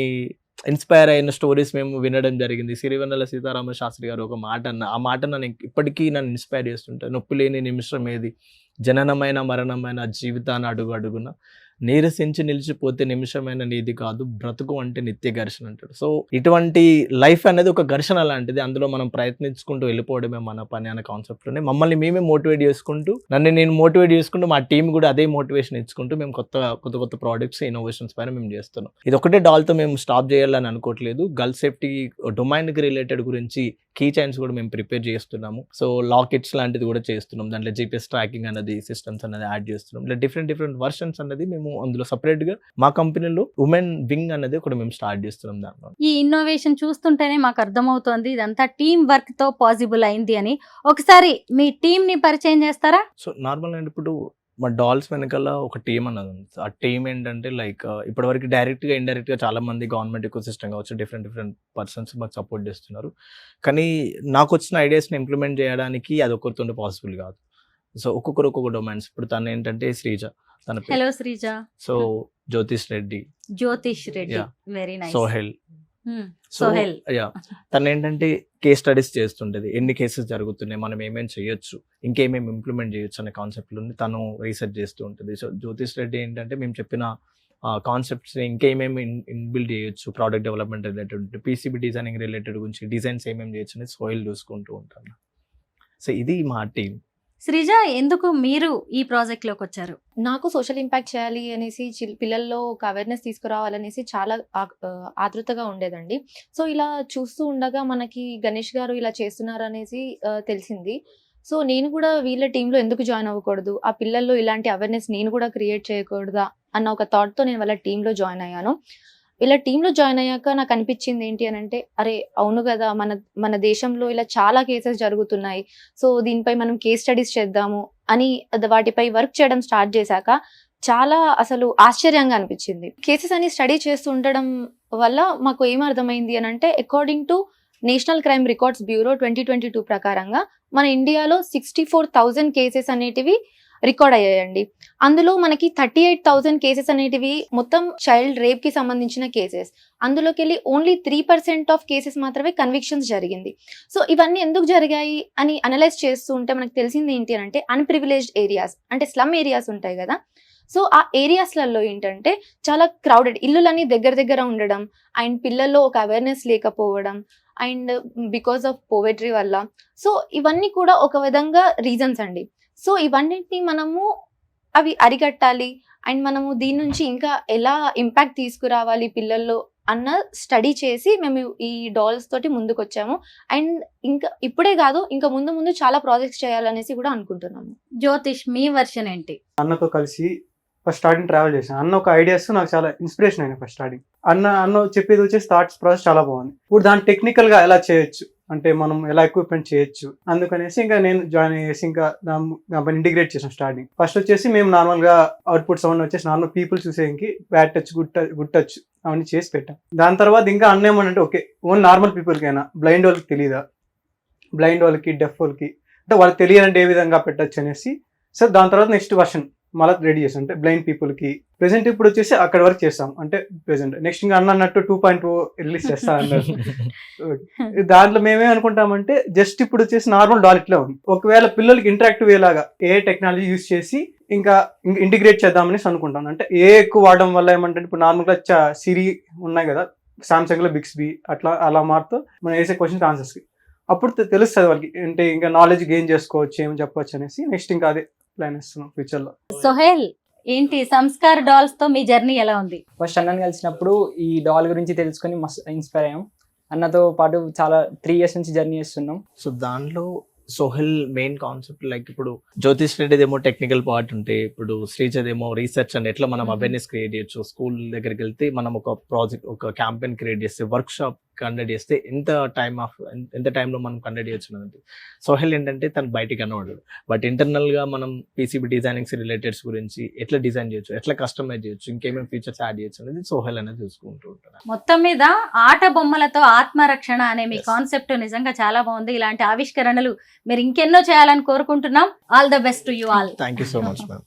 ఇన్స్పైర్ అయిన స్టోరీస్ మేము వినడం జరిగింది. సిరివెన్నెల సీతారామ శాస్త్రి గారు ఒక మాట అన్న, ఆ మాట నన్ను ఇప్పటికీ నన్ను ఇన్స్పైర్ చేస్తుంటాయి. నొప్పి లేని నిమిషం ఏది, జననమైన మరణమైన జీవితాన్ని అడుగు అడుగున నీరసించి నిలిచిపోతే నిమిషమైన నీది కాదు, బ్రతుకు అంటే నిత్య ఘర్షణ అంటాడు. సో ఇటువంటి లైఫ్ అనేది ఒక ఘర్షణ లాంటిది, అందులో మనం ప్రయత్నించుకుంటూ వెళ్ళిపోవడమే మన పని అనే కాన్సెప్ట్లోనే మమ్మల్ని మేమే మోటివేట్ చేసుకుంటూ, నేను మోటివేట్ చేసుకుంటూ మా టీం కూడా అదే మోటివేషన్ ఇచ్చుకుంటూ మేము కొత్త ప్రోడక్ట్స్ ఇన్నోవేషన్స్ పైన మేము చేస్తున్నాం. ఇది ఒకటే డాల్తో మేము స్టాప్ చేయాలని అనుకోవట్లేదు. గర్ల్ సేఫ్టీ డొమైన్కి రిలేటెడ్ గురించి కీ చైన్స్ కూడా మేము ప్రిపేర్ చేస్తున్నాము. సో లాకెట్స్ లాంటిది కూడా చేస్తున్నాం. దాంట్లో జీపీఎస్ ట్రాకింగ్ అనేది సిస్టమ్స్ అనేది యాడ్ చేస్తున్నాం. ఇలా డిఫరెంట్ వర్షన్స్ అనేది మేము అందులో సపరేట్ గా మా కంపెనీలో ఉమెన్ వింగ్ అనేది కూడా మేము స్టార్ట్ చేస్తున్నాం. దాంట్లో ఈ ఇన్నోవేషన్ చూస్తుంటేనే మాకు అర్థమవుతోంది ఇదంతా టీమ్ వర్క్ తో పాసిబుల్ అయింది అని. ఒకసారి మీ టీమ్ ని పరిచయం చేస్తారా? సో నార్మల్ అండ్ ఇప్పుడు మా డాల్స్ వెనకాల ఒక టీం అన్నది ఉంది. ఆ టీం ఏంటంటే లైక్ ఇప్పటివరకు డైరెక్ట్గా ఇండైరెక్ట్గా చాలా మంది గవర్నమెంట్ ఎకో సిస్టమ్ కావచ్చు, డిఫరెంట్ పర్సన్స్ మాకు సపోర్ట్ చేస్తున్నారు. కానీ నాకు వచ్చిన ఐడియాస్ని ఇంప్లిమెంట్ చేయడానికి అది ఒక్కరితో పాసిబుల్ కాదు. సో ఒక్కొక్క డొమైన్స్. ఇప్పుడు తను ఏంటంటే శ్రీజ, తన హలో శ్రీజ. సో జ్యోతిష్ రెడ్డి, వెరీ నైస్. సోహెల్ తను ఏంటంటే కేస్ స్టడీస్ చేస్తుంటది. ఎన్ని కేసెస్ జరుగుతున్నాయి, మనం ఏమేమి చేయొచ్చు, ఇంకేమేమి ఇంప్లిమెంట్ చేయొచ్చు అనే కాన్సెప్ట్లో తను రీసెర్చ్ చేస్తూ ఉంటుంది. సో జ్యోతిష్ రెడ్డి ఏంటంటే మేము చెప్పిన కాన్సెప్ట్స్ ఇంకేమేమి ఇన్బిల్డ్ చేయొచ్చు, product development related, PCB designing related గురించి డిజైన్స్ ఏమేమి చేయొచ్చు అనేది సోహెల్ చూసుకుంటూ ఉంటాను. సో ఇది మా టీం. శ్రీజ, ఎందుకు మీరు ఈ ప్రాజెక్ట్ లోకి వచ్చారు? నాకు సోషల్ ఇంపాక్ట్ చేయాలి అనేసి పిల్లల్లో ఒక అవేర్నెస్ తీసుకురావాలనేసి చాలా ఆతృతగా ఉండేదండి. సో ఇలా చూస్తూ ఉండగా మనకి గణేష్ గారు ఇలా చేస్తున్నారు అనేసి తెలిసింది. సో నేను కూడా వీళ్ళ టీంలో ఎందుకు జాయిన్ అవ్వకూడదు, ఆ పిల్లల్లో ఇలాంటి అవేర్నెస్ నేను కూడా క్రియేట్ చేయకూడదా అన్న ఒక థాట్తో నేను వాళ్ళ టీంలో జాయిన్ అయ్యాను. ఇలా టీంలో జాయిన్ అయ్యాక నాకు అనిపించింది ఏంటి అని అంటే, అరే అవును కదా, మన దేశంలో ఇలా చాలా కేసెస్ జరుగుతున్నాయి. సో దీనిపై మనం కేస్ స్టడీస్ చేద్దాము అని వాటిపై వర్క్ చేయడం స్టార్ట్ చేశాక చాలా అసలు ఆశ్చర్యంగా అనిపించింది. కేసెస్ అని స్టడీ చేస్తూ ఉండడం వల్ల మాకు ఏం అర్థమైంది అని అంటే, according to national crime records bureau 2022 ప్రకారంగా మన ఇండియాలో 64,000 కేసెస్ అనేటివి రికార్డ్ అయ్యాయండి. అందులో మనకి 38,000 కేసెస్ అనేటివి మొత్తం చైల్డ్ రేప్ కి సంబంధించిన కేసెస్. అందులోకి వెళ్ళి ఓన్లీ 3% ఆఫ్ కేసెస్ మాత్రమే కన్విక్షన్స్ జరిగింది. సో ఇవన్నీ ఎందుకు జరిగాయి అని అనలైజ్ చేస్తూ ఉంటే మనకు తెలిసింది ఏంటి అంటే, అన్ప్రివిలేజ్డ్ ఏరియాస్ అంటే స్లమ్ ఏరియాస్ ఉంటాయి కదా. సో ఆ ఏరియాస్లలో ఏంటంటే చాలా క్రౌడెడ్, ఇల్లులన్నీ దగ్గర ఉండడం, అండ్ పిల్లల్లో ఒక అవేర్నెస్ లేకపోవడం, అండ్ బికాస్ ఆఫ్ పోవర్టీ వల్ల. సో ఇవన్నీ కూడా ఒక విధంగా రీజన్స్ అండి. సో ఇవన్నిటిని మనము అవి అరికట్టాలి అండ్ మనము దీని నుంచి ఇంకా ఎలా ఇంపాక్ట్ తీసుకురావాలి పిల్లల్లో అన్న స్టడీ చేసి మేము ఈ డాల్స్ తోటి ముందుకు వచ్చాము. అండ్ ఇంకా ఇప్పుడే కాదు, ఇంకా ముందు చాలా ప్రాజెక్ట్స్ చేయాలనేసి కూడా అనుకుంటున్నాము. జ్యోతిష్, మీ వర్షన్ ఏంటి? అన్నతో కలిసి ఫస్ట్ స్టార్టింగ్ ట్రావెల్ చేశాను. అన్న ఒక ఐడియాస్ నాకు చాలా ఇన్స్పిరేషన్ అయినాయి. ఫస్ట్ స్టార్టింగ్ అన్న చెప్పేది వచ్చేసి థాట్స్ ప్రాసెస్ చాలా బాగుంది. ఇప్పుడు దాన్ని టెక్నికల్ గా ఎలా చేయొచ్చు అంటే మనం ఎలా ఎక్విప్మెంట్ చేయొచ్చు అందుకనేసి ఇంకా నేను జాయిన్ అయ్యేసి ఇంకా దాని ఇంటిగ్రేట్ చేసాం. స్టార్టింగ్ ఫస్ట్ వచ్చేసి మేము నార్మల్ గా అవుట్పుట్ సౌండ్ వచ్చేసి నార్మల్ పీపుల్ చూసేకి బ్యాడ్ టచ్, గుడ్ టచ్ అవన్నీ చేసి పెట్టాం. దాని తర్వాత ఇంకా అన్న ఏమనంటే, ఓకే ఓన్ నార్మల్ పీపుల్కి అయినా, బ్లైండ్ వాళ్ళకి తెలియదా, బ్లైండ్ వాళ్ళకి, డెఫ్ వాళ్ళకి అంటే వాళ్ళకి తెలియాలంటే ఏ విధంగా పెట్టచ్చు అనేసి సార్ దాని తర్వాత నెక్స్ట్ వర్షన్ మళ్ళీ రెడీ చేస్తాం అంటే బ్లైండ్ పీపుల్కి. ప్రెసెంట్ ఇప్పుడు వచ్చేసి అక్కడ వరకు చేస్తాం అంటే ప్రెసెంట్. నెక్స్ట్ ఇంకా అన్నట్టు 2.0 రిలీజ్ చేస్తా అన్నారు. దాంట్లో మేమే అనుకుంటామంటే జస్ట్ ఇప్పుడు వచ్చేసి నార్మల్ డాలిట్లో ఉంది. ఒకవేళ పిల్లలకి ఇంటరాక్టివ్ లాగా ఏ టెక్నాలజీ యూస్ చేసి ఇంకా ఇంటిగ్రేట్ చేద్దామని అనుకుంటాను. అంటే ఏ ఎక్కువ వాడడం వల్ల ఏమంటే ఇప్పుడు నార్మల్గా సిరి ఉన్నాయి కదా, సామ్సంగ్ లో బిక్స్బీ అలా మారుతూ మనం వేసే క్వశ్చన్ ఆన్సర్స్కి అప్పుడు తెలుస్తుంది వాళ్ళకి. అంటే ఇంకా నాలెడ్జ్ గెయిన్ చేసుకోవచ్చు, ఏమని చెప్పొచ్చు అనేసి నెక్స్ట్ ఇంకా అదే ప్లాన్ ఇస్తున్నాం ఫ్యూచర్ లో. సోహెల్, ఏంటి సంస్కార్ డాల్స్ తో మీ జర్నీ ఎలా ఉంది? ఫస్ట్ అన్నని కలిసినప్పుడు ఈ డాల్ గురించి తెలుసుకొని మస్తు ఇన్స్పైర్ అయ్యాం. అన్నతో పాటు చాలా 3 years నుంచి జర్నీ చేస్తున్నాం. సో దాంట్లో సోహెల్ మెయిన్ కాన్సెప్ట్ లైక్ ఇప్పుడు జ్యోతిష్ రెడ్డిదేమో టెక్నికల్ పార్ట్ ఉంటే, ఇప్పుడు శ్రీజదేమో రీసెర్చ్ అండ్ ఎట్లా మనం అవేర్నెస్ క్రియేట్ చేయొచ్చు. స్కూల్ దగ్గరికి వెళ్తే మనం ఒక ప్రాజెక్ట్, ఒక క్యాంపెయిన్ క్రియేట్ చేస్తే, వర్క్ షాప్ కండక్ట్ చేస్తే ఎంత టైంలో మనం కండక్ట్ చేయొచ్చు అనేది. సోహెల్ ఏంటంటే తను బయటికి కనబడదు, బట్ ఇంటర్నల్ గా మనం పీసీబీ డిజైనింగ్స్ రిలేటెడ్స్ గురించి ఎట్లా డిజైన్ చేయొచ్చు, ఎట్లా కస్టమైజ్ చేయొచ్చు, ఇంకేమేమి ఫీచర్స్ యాడ్ చేయొచ్చు అనేది సోహెల్ అనేది చూసుకుంటూ ఉంటారు. మొత్తం మీద ఆట బొమ్మలతో ఆత్మరక్షణ అనే మీ కాన్సెప్ట్ నిజంగా చాలా బాగుంది. ఇలాంటి ఆవిష్కరణలు మీరు ఇంకెన్నో చేయాలని కోరుకుంటున్నాం. All the best to you all. Thank you so much ma'am.